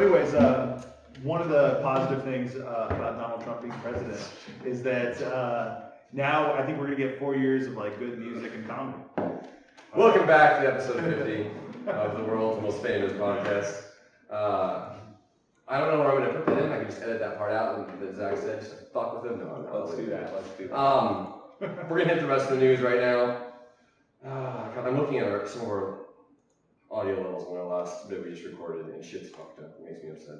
anyways, one of the positive things about Donald Trump being president is that now I think we're gonna get 4 years of like good music and comedy. Welcome back to episode 50 of the world's most famous podcast. I don't know where I'm gonna put that in. I can just edit that part out that Zach said. Just fuck with him. No, Let's do that. We're gonna hit the rest of the news right now. God, I'm looking at some of our audio levels on our last bit we just recorded, and shit's fucked up. It makes me upset.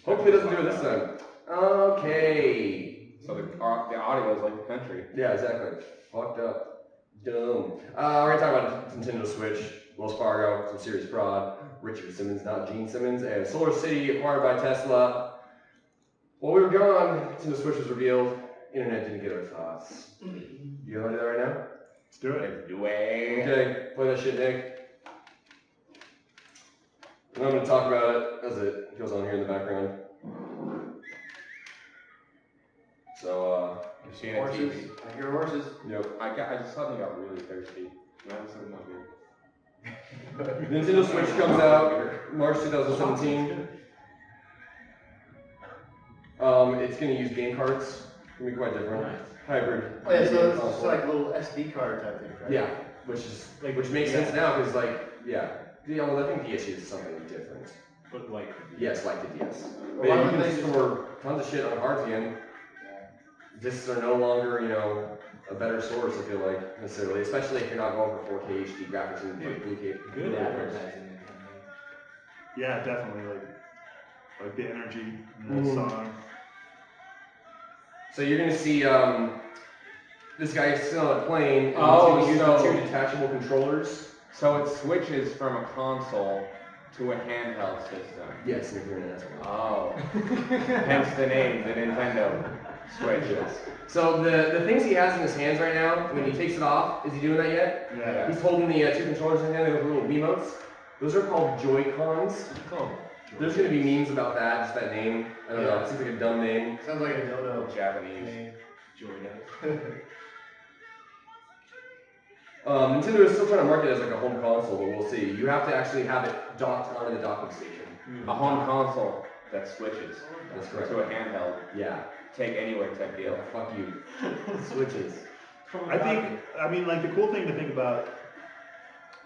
Hopefully it doesn't do it this time. Okay. So the audio is like the country. Yeah, exactly. Fucked up. Dumb. We're gonna talk about Nintendo Switch, Wells Fargo, some serious fraud, Richard Simmons, not Gene Simmons, and Solar City acquired by Tesla. While we were gone, Nintendo Switch was revealed. Internet didn't get our thoughts. You want to do that right now? Let's do it. Okay, play that shit, Nick. And I'm going to talk about it as it goes on here in the background. So, You're seeing Horses. TV. I hear horses. Yep. I just suddenly got really thirsty. That was something not good. Nintendo Switch comes out March 2017. It's going to use game cards. It's going to be quite different. Hybrid. Oh yeah, so it's like a little SD card type thing, right? Yeah, which makes sense now because I think DS is something different. But like, Yes, like the DS. But Well, you why can don't they store tons of shit on cards again. Discs are no longer, a better source, I feel like, necessarily, especially if you're not going for 4K HD graphics and like Blu-ray. Good advertising. yeah, definitely like the energy in the song. So you're gonna see this guy sitting on a plane and Oh, he's gonna use so- the 2 detachable controllers. So it switches from a console to a handheld system. Yes, if you're an asshole. Oh. Hence the name, the Nintendo Switch. So the things he has in his hands right now, when he takes it off, is he doing that yet? Yeah. He's holding the 2 controllers in his hand, those little Wiimotes. Those are called Joy-Cons. There's gonna be memes about that, just that name. I don't know, it seems like a dumb name. Sounds like a dodo. Japanese. Nintendo is still trying to market it as like a home console, but we'll see. You have to actually have it docked onto the docking station. A home console that switches That's correct. to a handheld. Yeah. Take anywhere type deal. Fuck you. Switches. I mean, like the cool thing to think about,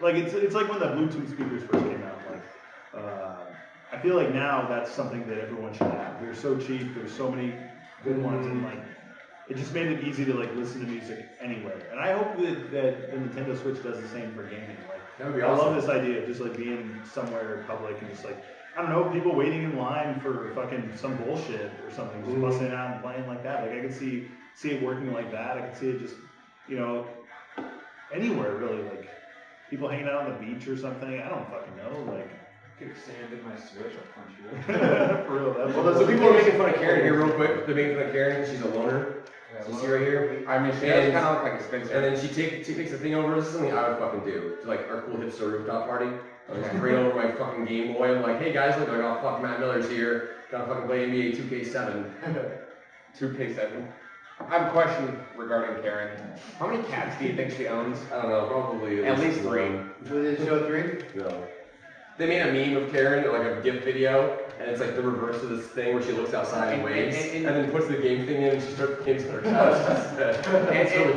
like it's like when the Bluetooth speakers first came out. Like, I feel like now that's something that everyone should have. They're so cheap. There's so many good ones, and like it just made it easy to like listen to music anywhere. And I hope that the Nintendo Switch does the same for gaming. Like, That would be I awesome. love this idea of just like being somewhere public and just like, I don't know, people waiting in line for fucking some bullshit or something, just busting out and playing like that. Like I could see it working like that. I could see it just, anywhere really. Like people hanging out on the beach or something. I don't fucking know. Like Kick sand in my Switch, I'll punch you. for real. So people are making fun of Karen here real quick. They're making fun of Karen because she's a loner. So you see right here? I mean, she does kind of look like a Spencer. And then she takes the thing over. This is something I would fucking do. To like our cool hipster rooftop party. I would just bring over my fucking Game Boy. I'm like, hey guys, look, I got fucking Matt Miller's here. Gotta fucking play NBA 2K7. 2K7. I have a question regarding Karen. How many cats do you think she owns? I don't know, probably At least 3. Did they show 3? No. They made a meme of Karen, like a GIF video, and it's like the reverse of this thing where she looks outside and waves, and then puts the game thing in and she starts games on her couch.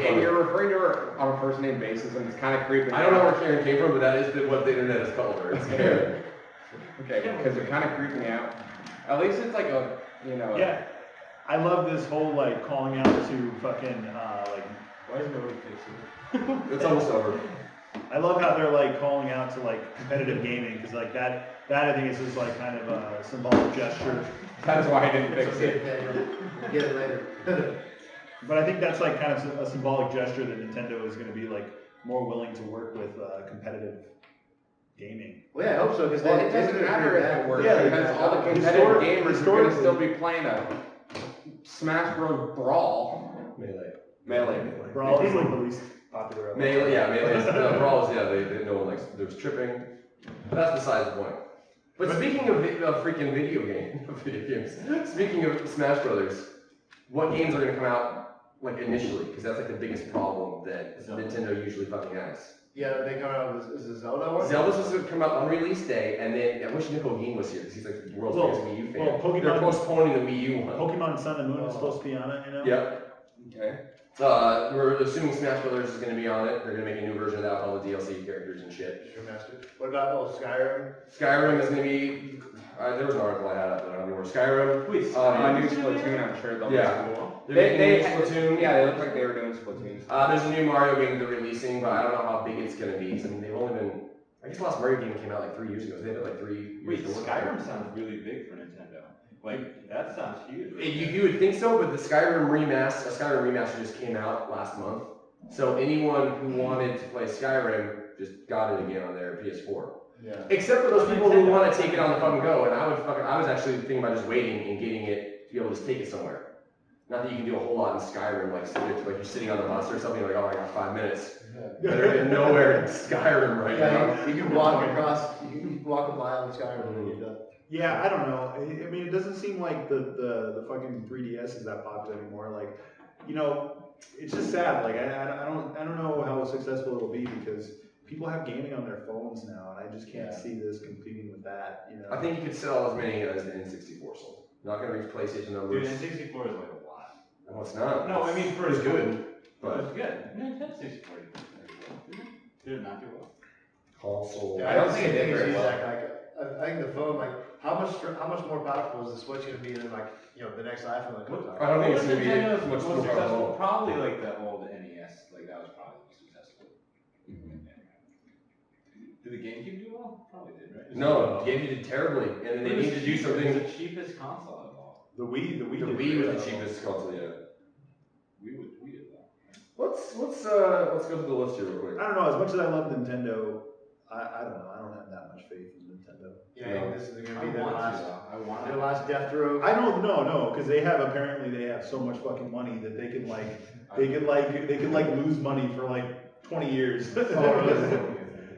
And you're referring to her on a first name basis, and it's kind of creepy. I don't know where Karen came from, but that is what the internet has called her. It's Karen. Okay, because they're kind of creeping out. At least it's like a, Yeah, I love this whole like calling out to fucking like. Why is nobody fixing it? It's almost over. I love how they're like calling out to like competitive gaming because like that I think is just like kind of a symbolic gesture. That's why I didn't fix it. Get it later. But I think that's like kind of a symbolic gesture that Nintendo is going to be like more willing to work with competitive gaming. Well, yeah, I hope so because Well, it doesn't matter if it works, Yeah, because all the competitive gamers are going to still be playing a Smash Bros. Brawl. Melee. Brawl is like the least popular of them. Melee is, Brawl is, they no one likes, there's tripping. That's besides the point. But speaking of freaking video games, speaking of Smash Brothers, what games are going to come out, like, initially? Because that's, like, the biggest problem that Nintendo usually fucking has. Yeah, they come out with, is the Zelda one? Zelda's supposed to come out on release day, and then I wish Nicole Dean was here because he's like the world's biggest Wii U fan. Well, Pokemon, they're postponing the Wii U one. Pokemon Sun and Moon is supposed to be on it, you know? Yep. Okay. We're assuming Smash Brothers is going to be on it. They're going to make a new version of that with all the DLC characters and shit. Remastered. What about Skyrim? Skyrim is going to be. There was an article I had up there. I don't know where Skyrim. Wait, A new Splatoon, I'm sure they'll Yeah. make cool. They're making a new Splatoon. Yeah, they look like they were doing Splatoon. There's a new Mario game they're releasing, but I don't know how big it's going to be. 'Cause, I mean, they've only been. I guess the last Mario game came out like 3 years ago. So they had like 3 years. Wait, to work on it. Skyrim sounds really big for Nintendo. Like, that sounds huge. You would think so, but the Skyrim remaster just came out last month. So anyone who wanted to play Skyrim just got it again on their PS4. Yeah. Except for those people who want to take it on the fucking go, and I was actually thinking about just waiting and getting it to be able to just take it somewhere. Not that you can do a whole lot in Skyrim, like you're sitting on the bus or something, like, oh, I got 5 minutes. Better than nowhere in Skyrim right now. Yeah, you can walk across, you can walk a mile in Skyrim and then you're done. Yeah, I don't know. I mean, it doesn't seem like the fucking 3DS is that popular anymore. Like, you know, it's just sad. Like, I don't know how successful it'll be because people have gaming on their phones now, and I just can't see this competing with that. You know, I think you could sell as many as the N64 sold. Not gonna reach PlayStation Dude, numbers. N64 is like a lot. No, it's not. No, I mean, for it's a good, But but it's good. Nintendo 64 did it not do well? console. Yeah, I don't think it did it's very well. I think the phone, like, how much more powerful is the Switch going to be than, like, you know, the next iPhone that comes out? I don't think What it's was gonna be Nintendo's much most more successful? powerful. Probably like the old NES. Like that was probably the most successful. Did the GameCube do well? Probably did, right? No, the game did terribly, and then they need to do It something. was the cheapest console of all. the Wii The did Wii was great. the cheapest console, yeah. We did well. Let's go through the list here real quick. I don't know. As much as I love Nintendo, I don't know. I don't have that much faith in Nintendo. Yeah, this is going to I be their want last, to, though. I want their to. last death throw. I don't no, because they have so much fucking money that they could lose money for like 20 years.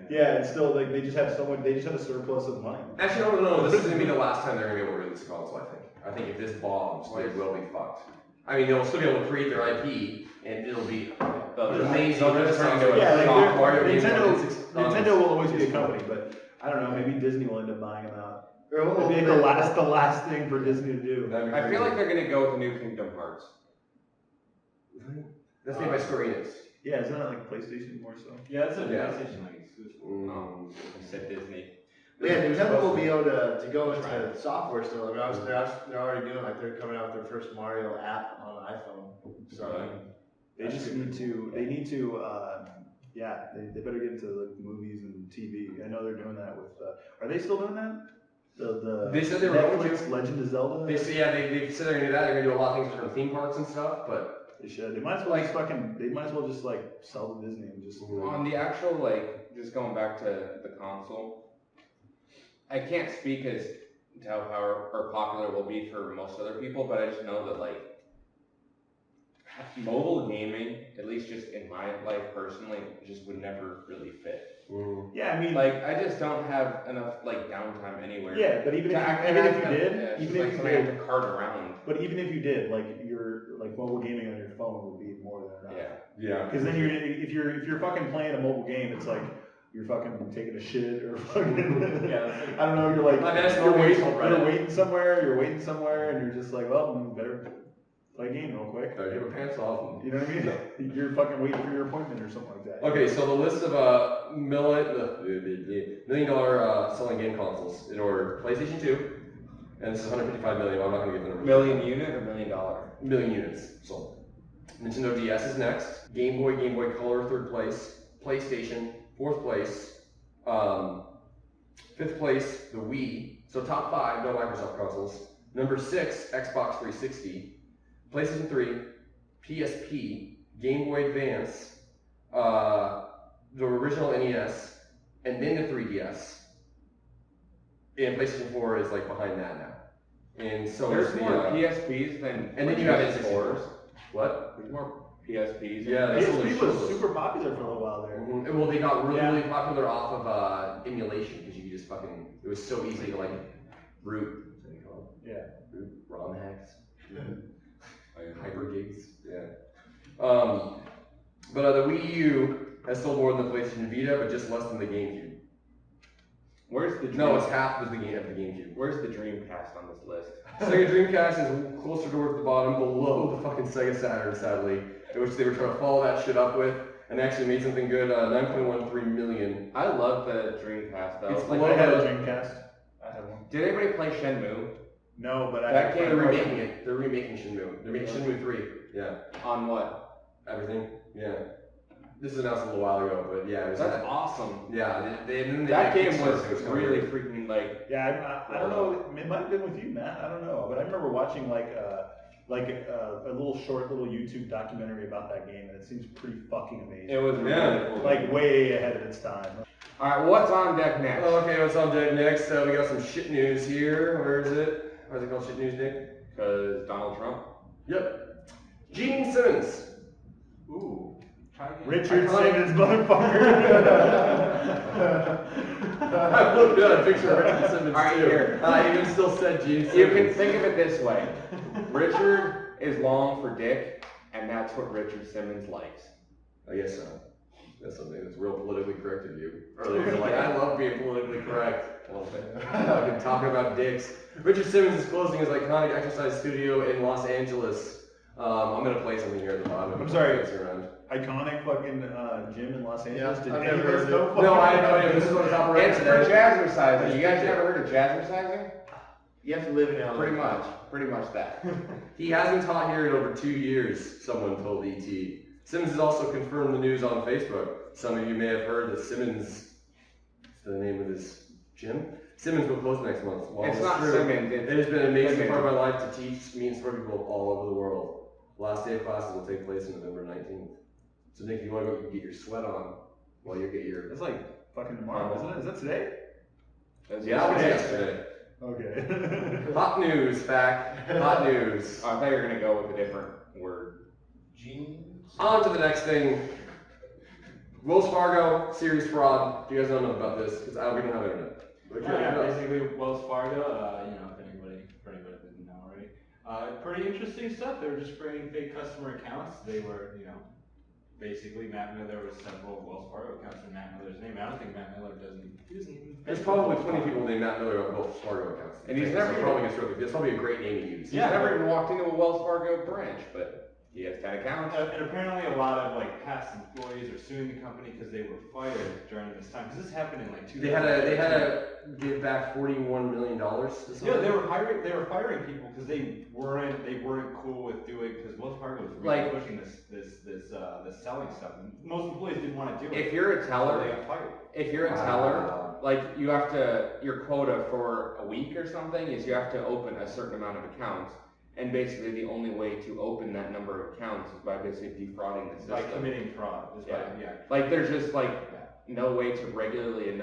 Yeah, it's still like they just have a surplus of money. Actually, no, this is gonna be the last time they're gonna be able to release a console, I think. I think if this bombs, they will be fucked. I mean, they'll still be able to create their IP, and it'll be amazing. They'll just turn into a Yeah, like soft Mario game. Nintendo will always be a company, but I don't know. Maybe Disney will end up buying them out. Or It'll be like the last thing for Disney to do. I feel like they're gonna go with the new Kingdom Hearts. That's made by Square Enix. Yeah, isn't that like PlayStation more so? Yeah, it's a Yeah. PlayStation like exclusive. You said Disney. Yeah, Nintendo will be able to go into software still. I mean, obviously, they're already doing, like, they're coming out with their first Mario app on iPhone. So, They just need to. They need to. They better get into like movies and TV. I know they're doing that with. Are they still doing that? They said they were going Netflix Legend of Zelda. They said they said they're gonna do that. They're gonna do a lot of things for theme parks and stuff, but They should. They might as well just fucking. They might as well just like sell to Disney and just. On the actual, like, just going back to the console, I can't speak as to how popular it will be for most other people, but I just know that, like, mobile gaming, at least just in my life personally, just would never really fit. Yeah, I mean. Like, I just don't have enough, like, downtime anywhere. Yeah, but even if you did, even if you did, to cart around. But even if you did, like your like mobile gaming on your phone would be more than enough. yeah. Because then if you're fucking playing a mobile game, it's like you're fucking taking a shit or fucking. I don't know. You're like you're waiting somewhere, and you're just like, well, you better play a game real quick. Better get your pants off. You know what I mean? You're fucking waiting for your appointment or something like that. Okay, so the list of $1 million selling game consoles in order: PlayStation 2, and this is 155 million. I'm not gonna get the numbers. $1 million unit or $1 million? Million units sold. Nintendo DS is next. Game Boy Color, 3rd place. PlayStation, 4th place. 5th place, the Wii. So top 5, no Microsoft consoles. Number 6, Xbox 360. PlayStation 3, PSP, Game Boy Advance, the original NES, and then the 3DS. And PlayStation 4 is like behind that now. And so There's is more the, PSPs than and then you have PS4s. N64s. What? There's more PSPs. Yeah, that's PSP was super popular for a little while there. Mhm. Well, they got really popular off of emulation because you could just fucking. It was so easy to like root. What's that called? Yeah. Root ROM hacks. Hyper gigs. Yeah. But the Wii U has sold more than the PlayStation Vita, but just less than the GameCube. Where's the No, it's half of the GameCube. Where's the Dreamcast on this list? Sega Dreamcast is closer towards the bottom, below the fucking Sega Saturn, sadly, in which they were trying to follow that shit up with, and they actually made something good, 9.13 million. I love the Dreamcast though. It's Like I had a Dreamcast. I had one. Did anybody play Shenmue? No, but That game- They're remaking it. They're remaking Shenmue. They're making Shenmue 3. Yeah. On what? Everything. Yeah. This was announced a little while ago, but yeah, it was That's awesome. Yeah, they That made game was Kickstarter, really covered. freaking like. Yeah, I don't know. It might have been with you, Matt. I don't know, but I remember watching a little short YouTube documentary about that game, and it seems pretty fucking amazing. It was really Yeah. cool. Like way ahead of its time. All right, what's on deck next? Oh, okay, what's on deck next? We got some shit news here. Where is it? Why is it called shit news, Nick? Because Donald Trump. Yep. Gene Simmons. Ooh. Try again. Richard Iconic. Simmons, motherfucker. I looked at a picture of Richard Simmons All right, too. here. I even still said Gene Simmons. You can think of it this way: Richard is long for dick, and that's what Richard Simmons likes. I guess so. That's something that's real politically correct of you. Earlier, you're like, I love being politically correct. A little bit. Fucking talking about dicks. Richard Simmons is closing his iconic exercise studio in Los Angeles. I'm gonna play something here at the bottom. I'm sorry. Around. Iconic fucking gym in Los Angeles. Yeah, Did I've any of never us heard know? of it. No, I have no idea. This is what it's operating It's for today. jazzercising. You guys never heard of jazzercising? You have to live in LA. Pretty much that. He hasn't taught here in over 2 years, someone told ET. Simmons has also confirmed the news on Facebook. Some of you may have heard that Simmons, is the name of his gym? Simmons will close next month. While It's it's not true, Simmons. It has been an amazing Simmons. part of my life to teach me and support people all over the world. Last day of classes will take place on November 19th. So Nick, if you want to go get your sweat on while you get your... It's like fucking tomorrow, isn't it? Is that today? That's Yeah, that was yesterday. yesterday. Okay. Hot news, fact. Hot news. Oh, I thought you were gonna go with a different word. Jeans. On to the next thing. Wells Fargo, series fraud. Do you guys know about this? Because we don't have internet. Yeah, basically Wells Fargo, if anybody didn't know already. Pretty interesting stuff. They were just creating fake customer accounts. They were, basically Matt Miller was several Wells Fargo accounts in Matt Miller's name. I don't think Matt Miller he doesn't even. There's probably 20 people named Matt Miller with Wells Fargo accounts. And he's So never probably gets rid of it. That's probably a great name to use. He's never even walked into a Wells Fargo branch, but he has 10 accounts. And apparently a lot of past employees are suing the company because they were fired during this time. Because this happened in 2000. They had to give back $41 million to someone. Yeah, they were firing people because they weren't cool with doing, because Wells Fargo was really pushing this selling stuff. Most employees didn't want to do it. If you're a so teller, they got fired. if you're a teller, you have to, your quota for a week or something is you have to open a certain amount of accounts. And basically the only way to open that number of accounts is by basically defrauding the system. By committing fraud. There's just no way to regularly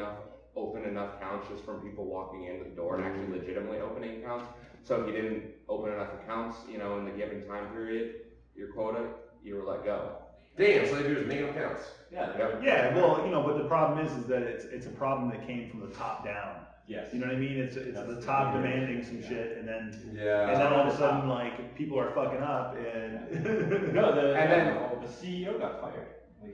open enough accounts just from people walking into the door and actually legitimately opening accounts. So if you didn't open enough accounts, in the given time period, your quota, you were let go. Damn, so they do is make them accounts. Yeah, well, but the problem is that it's a problem that came from the top down. Yes. You know what I mean? It's the top demanding some shit, and then all of a sudden people are fucking up, and the CEO got fired.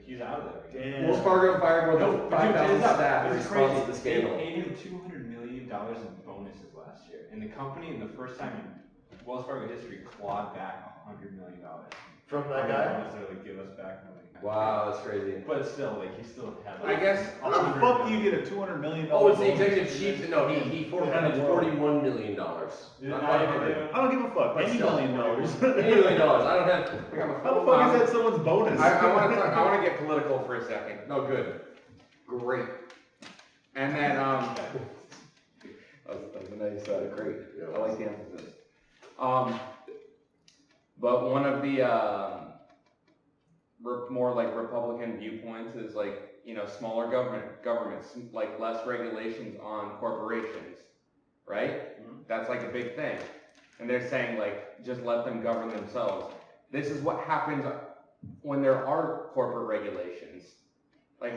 He's out of there. Damn. Wells Fargo fired more than 5,000 staff in It's response to the crazy. scandal. They paid him $200 million in bonuses last year, and the company, in the first time in Wells Fargo history, clawed back $100 million. From that They guy? don't necessarily give us back money. Wow, that's crazy. But still, he still had. I guess. How the fuck do you get a $200 million? Oh, it's the executive chief. No, he forfeited $41 million. Not I don't give a fuck. But $80 still. million. $80 million. I don't have. I got my How the phone. fuck is that someone's bonus? I want to get political for a second. No, good. Great. And then, that was a nice, great. I like the emphasis. But one of the more Republican viewpoints is smaller governments, less regulations on corporations, right? Mm-hmm. That's a big thing. And they're saying just let them govern themselves. This is what happens when there are corporate regulations.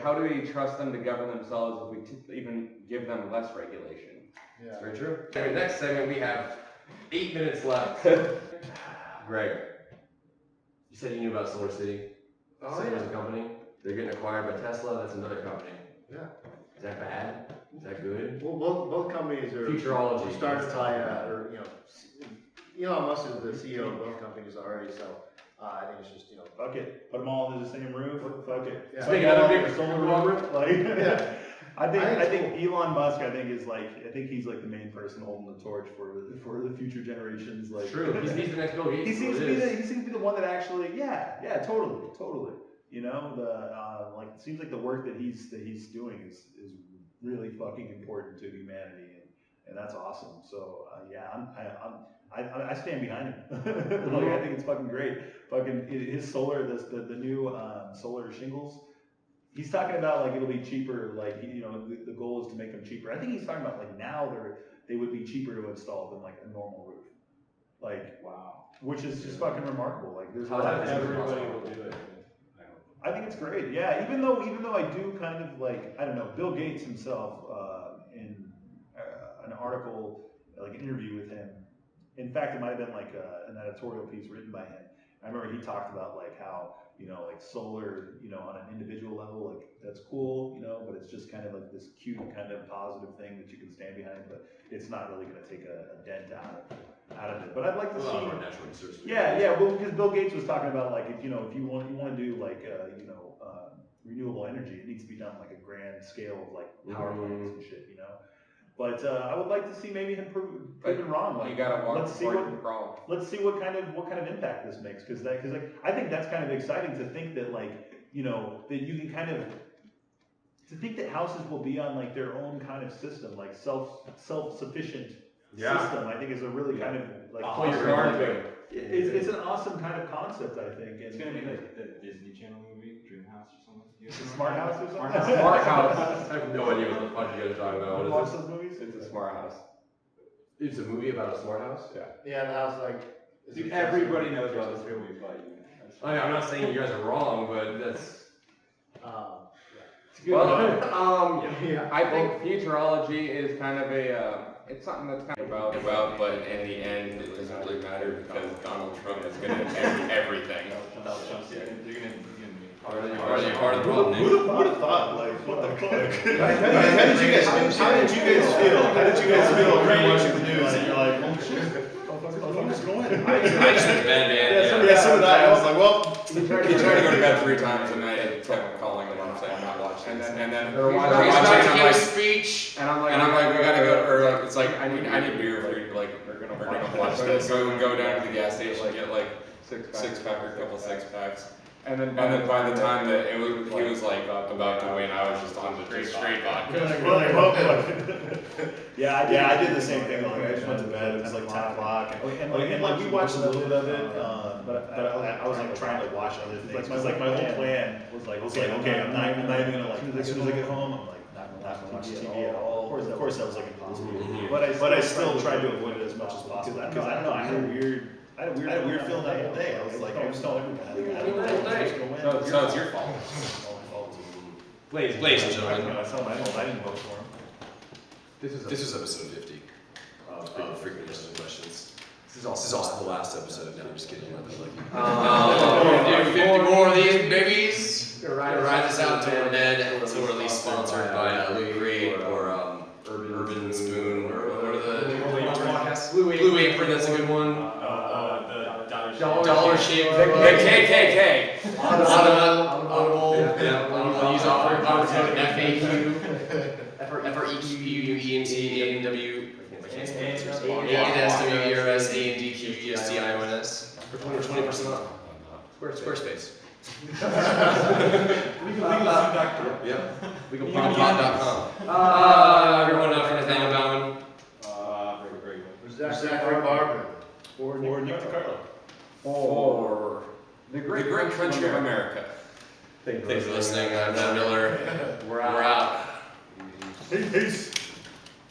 How do we trust them to govern themselves if we even give them less regulation? Yeah. Very true. Okay, next segment we have 8 minutes left. Greg, you said you knew about Solar City. Oh, Said it was yeah. a company. They're getting acquired by Tesla. That's another company. Yeah. Is that bad? Is that good? Well, both companies are Futureology. started by, Elon Musk is the CEO of both companies already, so I think it's just, Fuck it. Put them all under the same roof. Fuck it. Yeah. Fuck Make it all another under big the same conglomerate. roof. Like, Yeah. I it's think Elon Musk, I think he's like the main person holding the torch for the future generations. Like, True. He's the next Bill Gates. he seems to be the one that actually, totally. You know, it seems like the work that he's doing is really fucking important to humanity, and that's awesome. So I stand behind him. Like, I think it's fucking great. Fucking his solar, the new solar shingles. He's talking about like it'll be cheaper. Like, the goal is to make them cheaper. I think he's talking about like now they would be cheaper to install than like a normal roof. Like, Wow. which is just fucking remarkable. Like, there's a How lot of Everybody will do it. I think it's great. Yeah, even though I do kind of like, I don't know, Bill Gates himself in an article, like an interview with him. In fact, it might have been like an editorial piece written by him. I remember he talked about like how, like solar, on an individual level, like that's cool, but it's just kind of like this cute kind of positive thing that you can stand behind, but it's not really going to take a dent out of it. But I'd like to see. Natural resources. Yeah. Well, because Bill Gates was talking about like if you want to do like renewable energy, it needs to be done like a grand scale of like power plants and shit, But I would like to see maybe him proven wrong. Like, You gotta walk let's see before you what can crawl. let's see what kind of impact this makes, because like I think that's kind of exciting to think that like that you can kind of to think that houses will be on like their own kind of system, like self-sufficient system. I think is a really kind of like Pull your guard. it's an awesome kind of concept, I think. It's gonna be like the Disney Channel movie, Dreamhouse or something. Smart House or something. Smart House. I have no idea what the fuck you guys are talking about. Watch What is those movies. It's a smart house. it? It's a movie about a smart house? Yeah. Yeah, the house Dude, everybody knows about this movie, but I'm not saying you guys are wrong, but that's. It's good. Well, Yeah. I think futurology is kind of it's something that's kind of about, but in the end, it doesn't really matter because Donald Trump is going to end everything. Part of the problem. Who would have thought? Like, what the fuck? How did you guys feel? How did you guys feel when you were watching the news and you're like, oh shit, I'm just going. I just went to bed, man. Yeah, so did I. I was like, well, He tried to go to bed 3 times a night and kept calling him and saying, I'm not watching. And then They're he's watching. about to I'm give a like- speech, and I'm like, we gotta go, or like, it's like, I need beer for you, like, we're gonna watch this. Go down to the gas station, get like 6-pack or a couple 6-packs. And then by the time that he was like about to win, I was just on the straight vodka. Yeah, I did the same thing. Like, I just went to bed. It was like 10 o'clock, and we watched a little bit of it. But I was like trying to watch other things. Like my whole plan was like, okay, I'm not even gonna like. As soon as I get home, I'm like not gonna watch TV at all. Of course, that was like impossible. But I still tried to avoid it as much as possible because I don't know. I had a weird feeling that whole day. I was like, I was telling everybody. So it's your fault. Ladies and gentlemen, I didn't vote for him. this was episode 50 of Frequent Interesting Questions. This is also the last episode. No, I'm just kidding. I'm not we're gonna do 50 more of these babies. We're gonna ride this out until we're dead. Until we're at least sponsored by Louis Creed or Urban Spoon or what are the podcasts? Blue Apron, that's a good one. Dollar Shave. The KKK. Audible. Yeah, we'll use offer code FAQ. FREQUEMT ANSWERS ANDQESTIONS for 20% off. Squarespace. Yeah. LegalPod.com. Everyone know for Nathaniel Bauman. Zachary Barber. Or Nick DiCarlo. Or the great country of America. Thanks for listening. I'm Matt Miller. We're out. Peace.